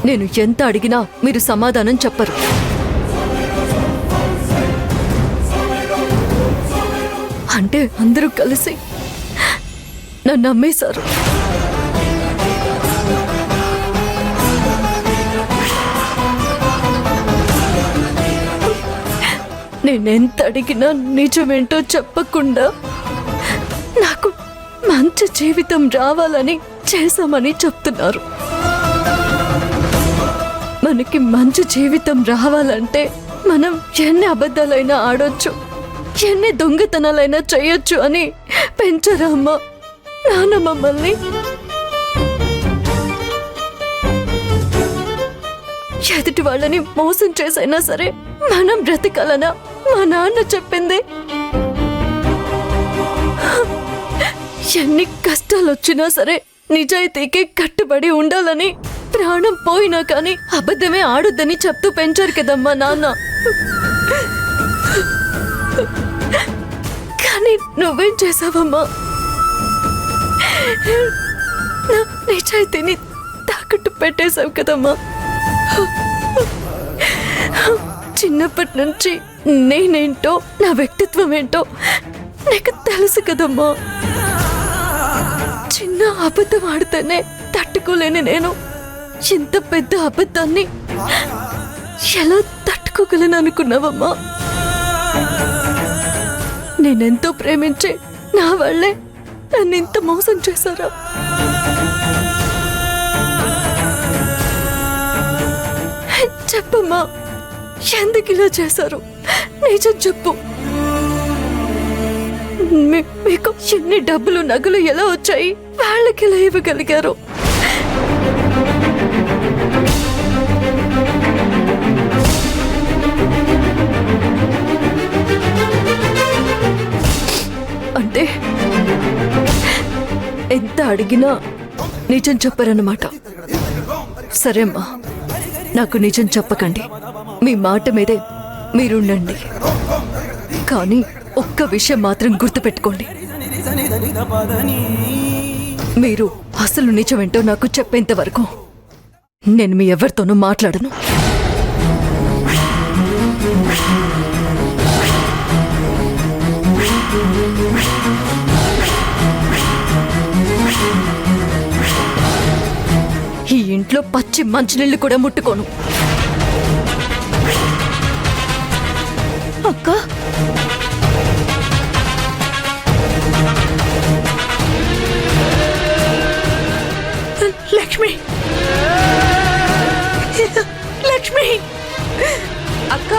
నేను ఎంత అడిగినా మీరు సమాధానం చెప్పరు. అంటే అందరూ కలిసి నన్ను నమ్మేశారు. నేనెంత అడిగినా నిజమేంటో చెప్పకుండా నాకు మంచి జీవితం రావాలని చేశామని చెప్తున్నారు. మనకి మంచి జీవితం రావాలంటే మనం ఎన్ని అబద్ధాలైనా ఆడొచ్చు, ఎన్ని దొంగతనాలైనా చేయొచ్చు అని పెంచరా అమ్మ నాన్న మమ్మల్ని? ఎదుటి వాళ్ళని మోసం చేసైనా సరే మనం బ్రతకాలనా మా నాన్న చెప్పింది. ఎన్ని కష్టాలు వచ్చినా సరే నిజాయితీకి కట్టుబడి ఉండాలని, ప్రాణం పోయినా కానీ అబద్ధమే ఆడొద్దని చెప్తూ పెంచారు కదమ్మా నాన్న. కానీ నువ్వేం చేసావమ్మా? నా నిజాయితీని తాకట్టు పెట్టేశావు కదమ్మా. చిన్నప్పటి నుంచి నేనేంటో, నా వ్యక్తిత్వం ఏంటో నీకు తెలుసు కదమ్మా. చిన్న అబద్ధం ఆడితేనే తట్టుకోలేని నేను ఇంత పెద్ద అబద్ధాన్ని ఎలా తట్టుకోగలను అనుకున్నావమ్మా? నేనెంతో ప్రేమించే నా వాళ్ళే నన్ను ఇంత మోసం చేశారా? చెప్పమ్మా, ఎందుకు ఇలా చేశారు? నిజం చెప్పు. మీకు ఎన్ని డబ్బులు నగలు ఎలా వచ్చాయి? వాళ్ళకి ఎలా ఇవ్వగలిగారు? అంటే ఎంత అడిగినా నిజం చెప్పరన్నమాట. సరే అమ్మా, నాకు నిజం చెప్పకండి, మీ మాట మీదే మీరుండండి. కానీ ఒక్క విషయం మాత్రం గుర్తుపెట్టుకోండి, మీరు అసలు నిజమేంటో నాకు చెప్పేంత వరకు నేను మీ ఎవరితోనూ మాట్లాడను. ఈ ఇంట్లో పచ్చి మంచినీళ్ళు కూడా ముట్టుకోను. అక్క, లక్ష్మి, లక్ష్మి, అక్క,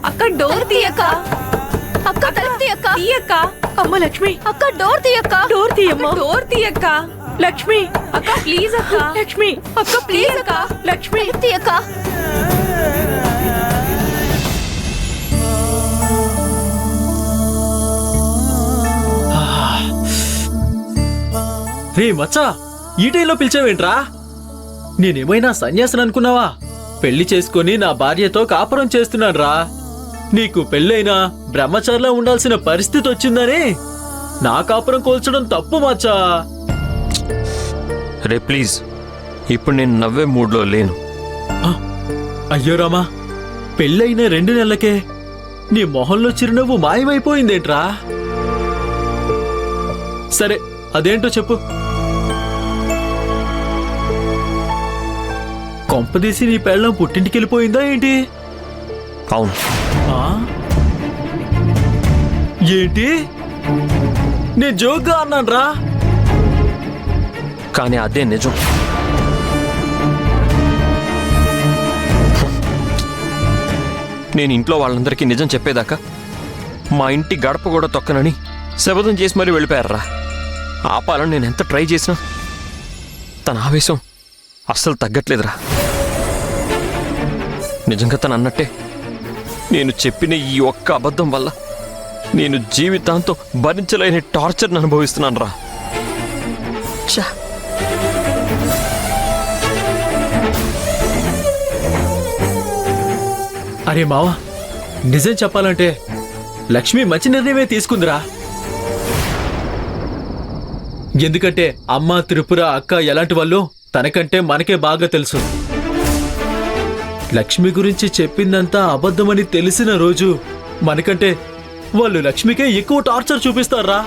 అక్క డోర్ తీయక్క, అక్క తలుపు తీయక్క, తీయక్క. అమ్మ లక్ష్మి, అక్క డోర్ తీయక్క, డోర్ తీయమ్మ, డోర్ తీయక్క. లక్ష్మి అక్క ప్లీజ్, అక్క లక్ష్మి, అక్క ప్లీజ్ అక్క, లక్ష్మి తీయక్క. రే మచ్చా, ఈ టైంలో పిలిచావేంట్రా? నేనేమైనా సన్యాసిని అనుకున్నావా? పెళ్లి చేసుకుని నా భార్యతో కాపురం చేస్తున్నాడ్రా. నీకు పెళ్ళైనా బ్రహ్మచారిలా ఉండాల్సిన పరిస్థితి వచ్చిందని నా కాపురం కోల్చడం తప్పు మచ్చా. రే ప్లీజ్, ఇప్పుడు నేను నవ్వే మూడ్లో లేను. అయ్యో రామా, పెళ్ళైన 2 నెలలకే నీ మొహంలో చిరునవ్వు మాయమైపోయిందేంట్రా? సరే, అదేంటో చెప్పు. కొంపదీసి నీ పెళ్ళం పుట్టింటికి వెళ్ళిపోయిందా ఏంటి? అవును. ఏంటి? నేను జోక్గా అన్నాన్రా. కానీ అదే నిజం. నేను ఇంట్లో వాళ్ళందరికీ నిజం చెప్పేదాకా మా ఇంటి గడప కూడా తొక్కనని శపథం చేసి మరీ వెళ్ళిపోయారా. ఆపాలని నేను ఎంత ట్రై చేసినా తన ఆవేశం అస్సలు తగ్గట్లేదురా. నిజంగా తను అన్నట్టే నేను చెప్పిన ఈ ఒక్క అబద్ధం వల్ల నేను జీవితాంతం భరించలేని టార్చర్ని అనుభవిస్తున్నాను రా. అరే మావా, నిజం చెప్పాలంటే లక్ష్మి మంచి నిర్ణయమే తీసుకుందిరా. ఎందుకంటే అమ్మ, త్రిపుర, అక్క ఎలాంటి వాళ్ళు తనకంటే మనకే బాగా తెలుసు. లక్ష్మి గురించి చెప్పిందంతా అబద్ధమని తెలిసిన రోజు మనకంటే వాళ్ళు లక్ష్మికే ఎక్కువ టార్చర్ చూపిస్తారా.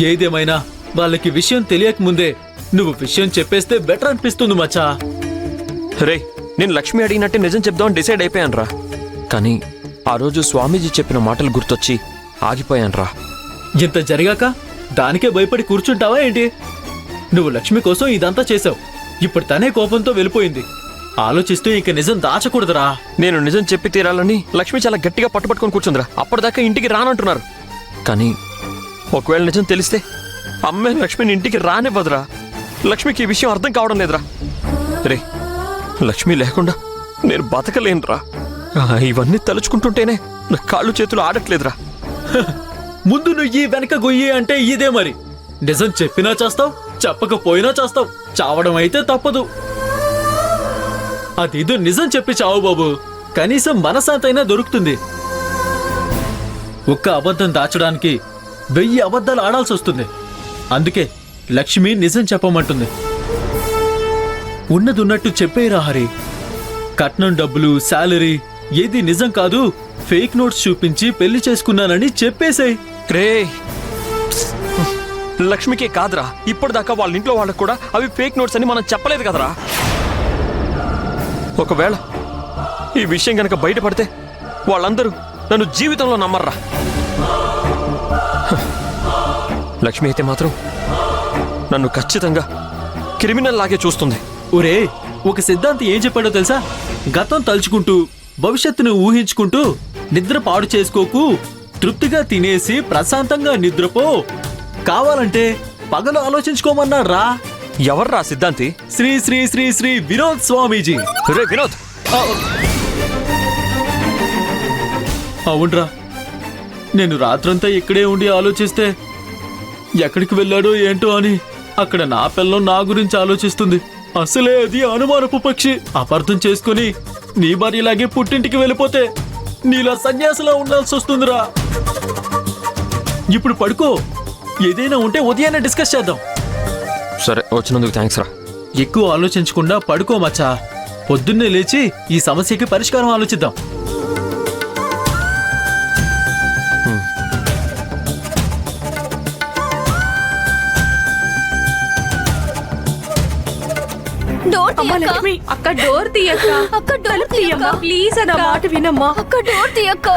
ఏదేమైనా వాళ్ళకి విషయం తెలియకముందే నువ్వు విషయం చెప్పేస్తే బెటర్ అనిపిస్తుంది మచ్చా. రే, నేను లక్ష్మి అడిగినట్టే నిజం చెప్దామని డిసైడ్ అయిపోయాను రా. కానీ ఆ రోజు స్వామీజీ చెప్పిన మాటలు గుర్తొచ్చి ఆగిపోయాను రా. ఇంత జరిగాక దానికే భయపడి కూర్చుంటావా ఏంటి? నువ్వు లక్ష్మి కోసం ఇదంతా చేసావు. ఇప్పుడు తనే కోపంతో వెళ్ళిపోయింది. ఆలోచిస్తూ ఇంక నిజం దాచకూడదురా. నేను నిజం చెప్పి తీరాలని లక్ష్మి చాలా గట్టిగా పట్టుపట్టుకొని కూర్చుందిరా. అప్పటిదాకా ఇంటికి రానంటున్నారు. కానీ ఒకవేళ నిజం తెలిస్తే అమ్మే లక్ష్మిని ఇంటికి రానివ్వదురా. లక్ష్మికి ఈ విషయం అర్థం కావడం లేదురా. రే, లక్ష్మి లేకుండా నేను బతకలేనురా. ఇవన్నీ తలుచుకుంటుంటేనే నా కాళ్ళు చేతులు ఆడట్లేదురా. ముందు నువ్వు వెనక గొయ్యి అంటే ఇదే మరి. నిజం చెప్పినా చేస్తావు, చెప్పకపోయినా చేస్తావు. చావడం అయితే తప్పదు. అదేదో నిజం చెప్పి చావు బాబు. కనీసం మనశాంతైనా దొరుకుతుంది. ఒక్క అబద్ధం దాచడానికి 1000 అబద్ధాలు ఆడాల్సి వస్తుంది. అందుకే లక్ష్మి నిజం చెప్పమంటుంది. ఉన్నదున్నట్టు చెప్పేరా హరి. కట్నం డబ్బులు, శాలరీ ఏది నిజం కాదు, ఫేక్ నోట్స్ చూపించి పెళ్లి చేసుకున్నానని చెప్పేశాయి. రే, లక్ష్మికే కాదురా, ఇప్పటిదాకా వాళ్ళ ఇంట్లో వాళ్ళకు కూడా అవి ఫేక్ నోట్స్ అని మనం చెప్పలేదు కదరా. ఒకవేళ ఈ విషయం గనక బయటపడితే వాళ్ళందరూ నన్ను జీవితంలో నమ్మర్రా. లక్ష్మి అయితే మాత్రం నన్ను ఖచ్చితంగా క్రిమినల్ లాగే చూస్తుంది. ఒరే, ఒక సిద్ధాంతి ఏం చెప్పాడో తెలుసా? గతం తలుచుకుంటూ భవిష్యత్తును ఊహించుకుంటూ నిద్ర పాడు చేసుకోకు, తృప్తిగా తినేసి ప్రశాంతంగా నిద్రపో, కావాలంటే పగలు ఆలోచించుకోమన్నాడు రా. ఎవర్రా సిద్ధాంతి? శ్రీ శ్రీ శ్రీ శ్రీ వినోద్ స్వామీజీ. రే వినోద్, అవునరా, నేను రాత్రంతా ఇక్కడే ఉండి ఆలోచిస్తే ఎక్కడికి వెళ్ళాడో ఏంటో అని అక్కడ నా పిల్లం నా గురించి ఆలోచిస్తుంది. అసలే అది అనుమానపు పక్షి. అపార్థం చేసుకుని నీ భార్యలాగే పుట్టింటికి వెళ్ళిపోతే నీలా సన్యాసిలా ఉండాల్సి వస్తుందిరా. ఇప్పుడు పడుకో. ఏదైనా ఉంటే ఉదయాన్నే డిస్కస్ చేద్దాం. సరే, వచ్చినందుకు థ్యాంక్స్ రా. ఎక్కువ ఆలోచించకుండా పడుకో మచ్చా. పొద్దున్నే లేచి ఈ సమస్యకి పరిష్కారం ఆలోచిద్దాం. అమ్మ లక్ష్మి, అక్క డోర్ తీయక్క. అక్క డోర్ తీయమ్మా ప్లీజ్. నా మాట వినమ్మా. అక్క డోర్ తీయక్క.